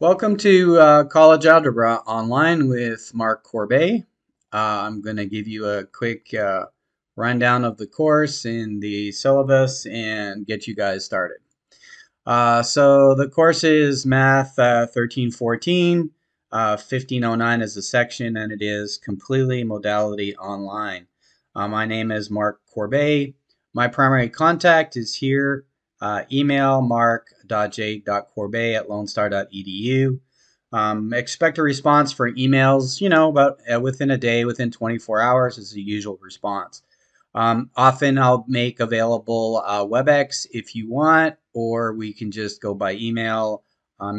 Welcome to College Algebra Online with Mark Corbet. I'm going to give you a quick rundown of the course and the syllabus and get you guys started. So the course is Math 1314, 1509 is the section, and it is completely modality online. My name is Mark Corbet. My primary contact is here. Email mark.j.corbet@lonestar.edu. Expect a response for emails, about within a day, within 24 hours is the usual response. Often I'll make available WebEx if you want, or we can just go by email,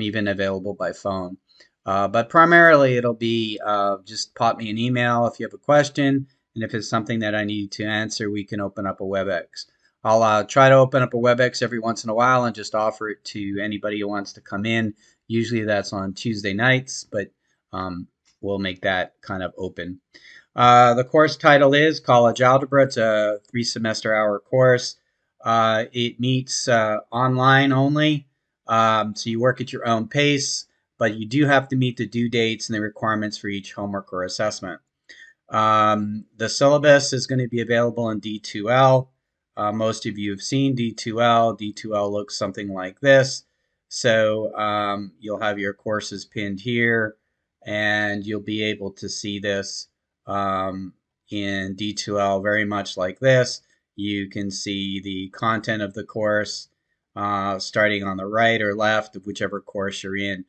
even available by phone. But primarily it'll be just pop me an email if you have a question, and if it's something that I need to answer, we can open up a WebEx. I'll try to open up a WebEx every once in a while and just offer it to anybody who wants to come in. Usually that's on Tuesday nights, but we'll make that kind of open. The course title is College Algebra. It's a 3-semester-hour course. It meets online only, so you work at your own pace, but you do have to meet the due dates and the requirements for each homework or assessment. The syllabus is going to be available in D2L. Most of you have seen D2L. D2L looks something like this. So you'll have your courses pinned here, and you'll be able to see this in D2L very much like this. You can see the content of the course starting on the right or left of whichever course you're in.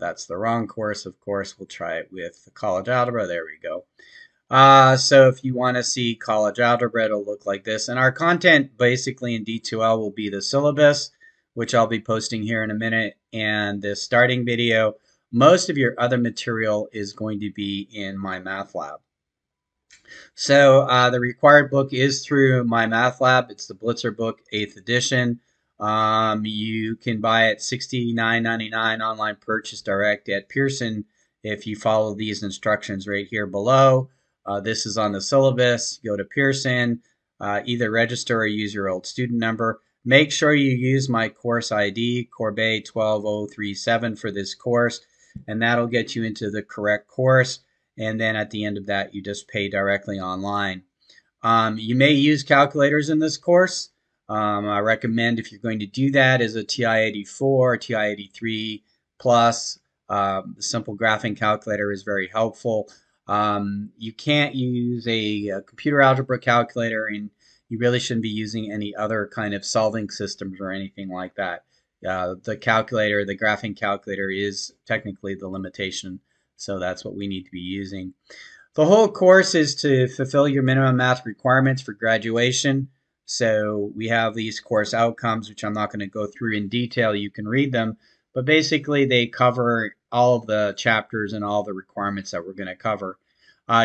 That's the wrong course, of course. We'll try it with College Algebra. There we go. So if you want to see College Algebra, it'll look like this. And our content basically in D2L will be the syllabus, which I'll be posting here in a minute, and the starting video. Most of your other material is going to be in my math lab. So the required book is through my math lab. It's the Blitzer book, 8th edition. You can buy it $69.99 online purchase direct at Pearson if you follow these instructions right here below. This is on the syllabus. Go to Pearson, either register or use your old student number. Make sure you use my course ID, Corbet 12037 for this course, and that'll get you into the correct course. And then at the end of that, you just pay directly online. You may use calculators in this course. I recommend, if you're going to do that, is a TI-84, TI-83 plus. The simple graphing calculator is very helpful. You can't use a computer algebra calculator, and you really shouldn't be using any other kind of solving systems or anything like that. The calculator, the graphing calculator, is technically the limitation, so that's what we need to be using. The whole course is to fulfill your minimum math requirements for graduation. So we have these course outcomes, which I'm not going to go through in detail. You can read them, but basically they cover all of the chapters and all the requirements that we're going to cover.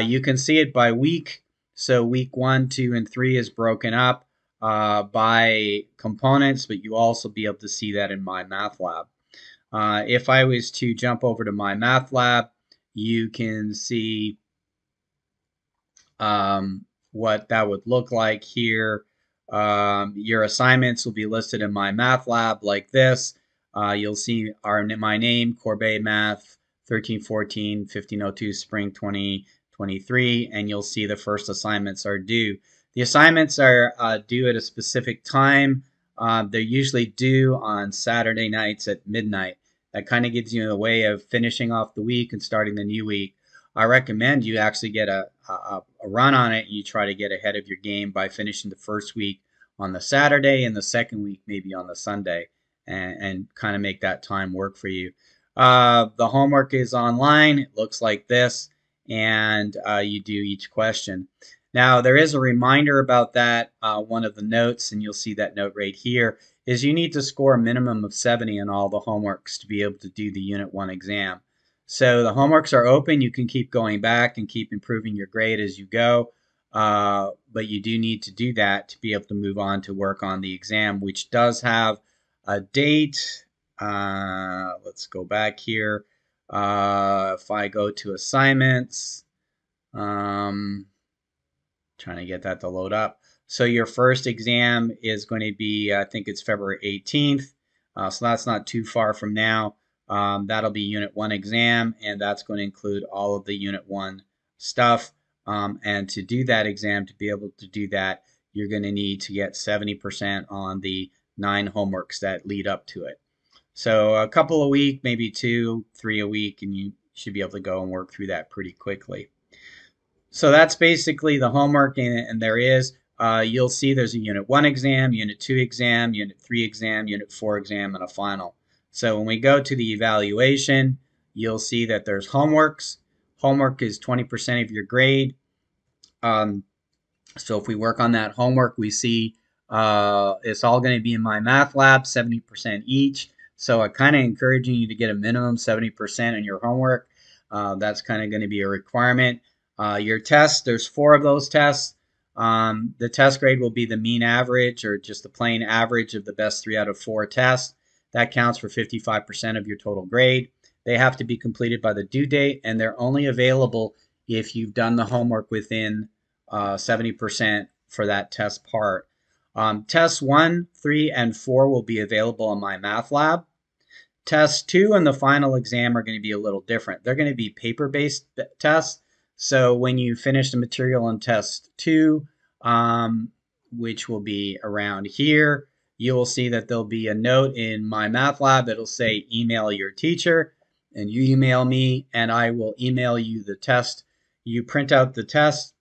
You can see it by week. So week 1, 2, and 3 is broken up by components, but you also be able to see that in my math lab. If I was to jump over to my math lab, you can see what that would look like here. Your assignments will be listed in my math lab like this. You'll see my name, Corbet Math 1314 1502 Spring 2023, and you'll see the first assignments are due. The assignments are due at a specific time. They're usually due on Saturday nights at midnight. That kind of gives you a way of finishing off the week and starting the new week. I recommend you actually get a run on it, and you try to get ahead of your game by finishing the first week on the Saturday and the second week maybe on the Sunday, and kind of make that time work for you. The homework is online. It looks like this, and you do each question. Now, there is a reminder about that. One of the notes, and you'll see that note right here, is you need to score a minimum of 70 in all the homeworks to be able to do the Unit 1 exam. So the homeworks are open. You can keep going back and keep improving your grade as you go, but you do need to do that to be able to move on to work on the exam, which does have a date. Let's go back here. If I go to assignments, trying to get that to load up. So your first exam is going to be, I think it's February 18th. So that's not too far from now. That'll be Unit 1 exam, and that's going to include all of the Unit 1 stuff. And to do that exam, to be able to do that, you're going to need to get 70% on the 9 homeworks that lead up to it. So a couple a week, maybe 2, 3 a week, and you should be able to go and work through that pretty quickly. So that's basically the homework, and there is. You'll see there's a Unit 1 exam, Unit 2 exam, Unit 3 exam, Unit 4 exam, and a final. So when we go to the evaluation, you'll see that there's homeworks. Homework is 20% of your grade. So if we work on that homework, we see it's all going to be in my math lab, 70% each. So I'm kind of encouraging you to get a minimum 70% in your homework. That's kind of going to be a requirement. Your tests, there's 4 of those tests. The test grade will be the mean average, or just the plain average of the best 3 out of 4 tests. That counts for 55% of your total grade. They have to be completed by the due date, and they're only available if you've done the homework within 70% for that test part. Tests 1, 3, and 4 will be available in my math lab. Tests 2 and the final exam are going to be a little different. They're going to be paper-based tests. So when you finish the material in test 2, which will be around here, you will see that there'll be a note in my math lab that'll say email your teacher, and you email me and I will email you the test. You print out the test,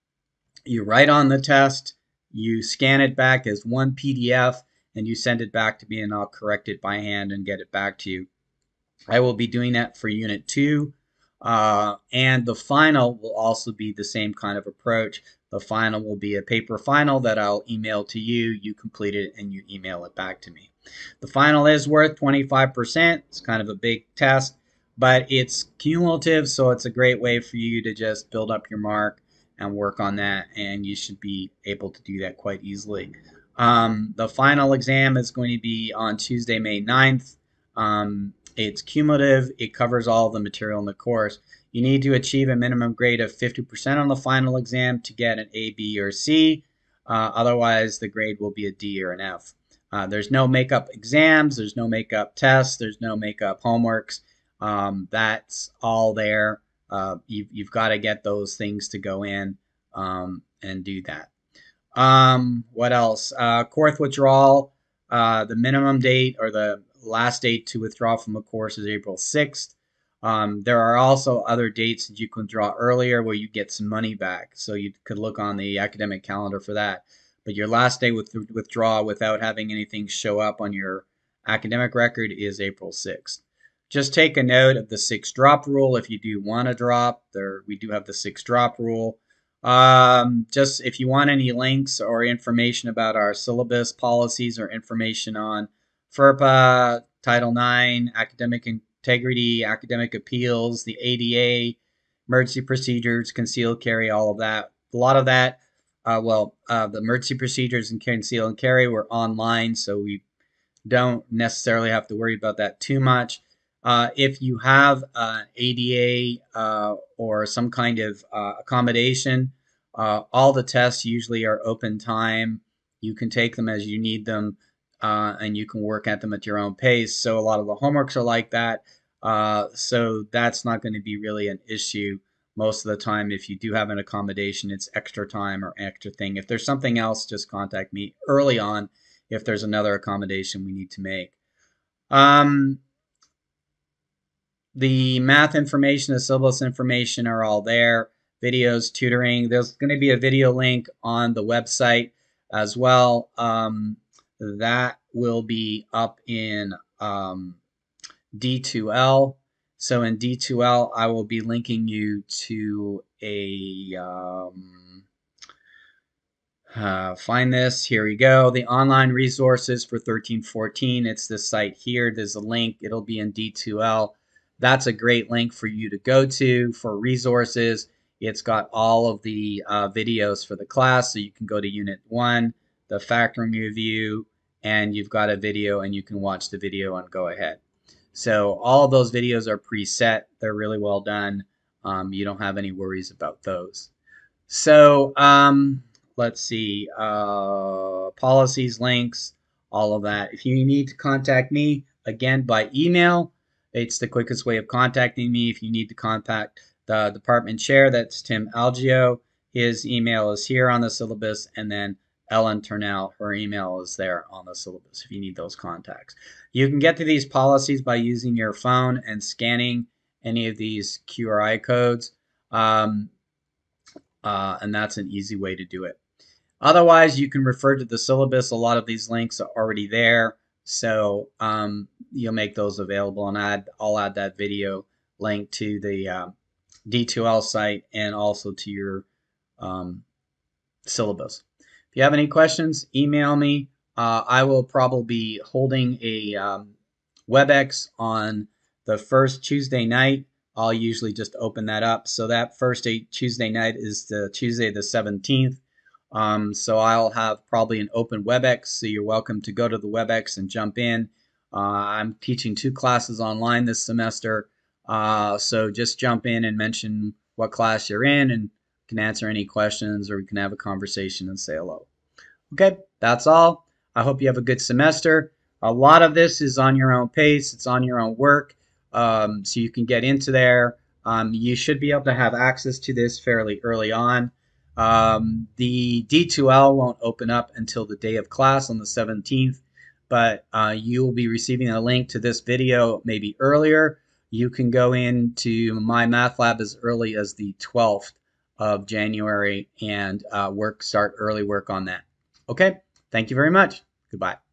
you write on the test, you scan it back as one PDF, and you send it back to me, and I'll correct it by hand and get it back to you. I will be doing that for Unit 2. And the final will also be the same kind of approach. The final will be a paper final that I'll email to you. You complete it and you email it back to me. The final is worth 25%. It's kind of a big test, but it's cumulative, so it's a great way for you to just build up your mark and work on that, and you should be able to do that quite easily. The final exam is going to be on Tuesday, May 9th. It's cumulative. It covers all the material in the course. You need to achieve a minimum grade of 50% on the final exam to get an A, B, or C. Otherwise, the grade will be a D or an F. There's no makeup exams. There's no makeup tests. There's no makeup homeworks. That's all there. You've got to get those things to go in and do that. What else? Course withdrawal. The minimum date, or the last date to withdraw from a course, is April 6th. There are also other dates that you can draw earlier where you get some money back. So you could look on the academic calendar for that. But your last day with withdraw without having anything show up on your academic record is April 6th. Just take a note of the 6 drop rule. If you do want to drop, we do have the 6 drop rule. Just if you want any links or information about our syllabus policies, or information on FERPA, Title IX, academic integrity, academic appeals, the ADA, emergency procedures, concealed carry, all of that. A lot of that, the emergency procedures and conceal and carry were online, so we don't necessarily have to worry about that too much. If you have ADA or some kind of accommodation, all the tests usually are open time. You can take them as you need them, and you can work at them at your own pace. So a lot of the homeworks are like that. So that's not going to be really an issue most of the time. If you do have an accommodation, it's extra time or extra thing. If there's something else, just contact me early on if there's another accommodation we need to make. The math information, the syllabus information are all there. Videos, tutoring. There's going to be a video link on the website as well. That will be up in D2L. So in D2L, I will be linking you to a find this. Here we go. The online resources for 1314. It's this site here. There's a link. It'll be in D2L. That's a great link for you to go to for resources. It's got all of the videos for the class, so you can go to Unit 1, the factoring review, and you've got a video, and you can watch the video and go ahead. So all of those videos are preset. They're really well done. You don't have any worries about those. So let's see, policies, links, all of that. If you need to contact me, again, by email, It's the quickest way of contacting me. If you need to contact the department chair, that's Tim Algio. His email is here on the syllabus, and then Ellen Turnell, her email is there on the syllabus if you need those contacts. You can get to these policies by using your phone and scanning any of these QRI codes, um, and that's an easy way to do it. Otherwise, you can refer to the syllabus. A lot of these links are already there, so you'll make those available, and I'll add that video link to the D2L site and also to your um, syllabus. If you have any questions, email me. I will probably be holding a WebEx on the first Tuesday night. I'll usually just open that up. So that first Tuesday night is the Tuesday the 17th. So I'll have probably an open WebEx, so you're welcome to go to the WebEx and jump in. I'm teaching 2 classes online this semester, so just jump in and mention what class you're in and can answer any questions, or we can have a conversation and say hello. Okay, that's all. I hope you have a good semester. A lot of this is on your own pace. It's on your own work, so you can get into there. You should be able to have access to this fairly early on. The D2L won't open up until the day of class on the 17th, but you will be receiving a link to this video maybe earlier. You can go into my math lab as early as the 12th of January and start early work on that. Okay, thank you very much. Goodbye.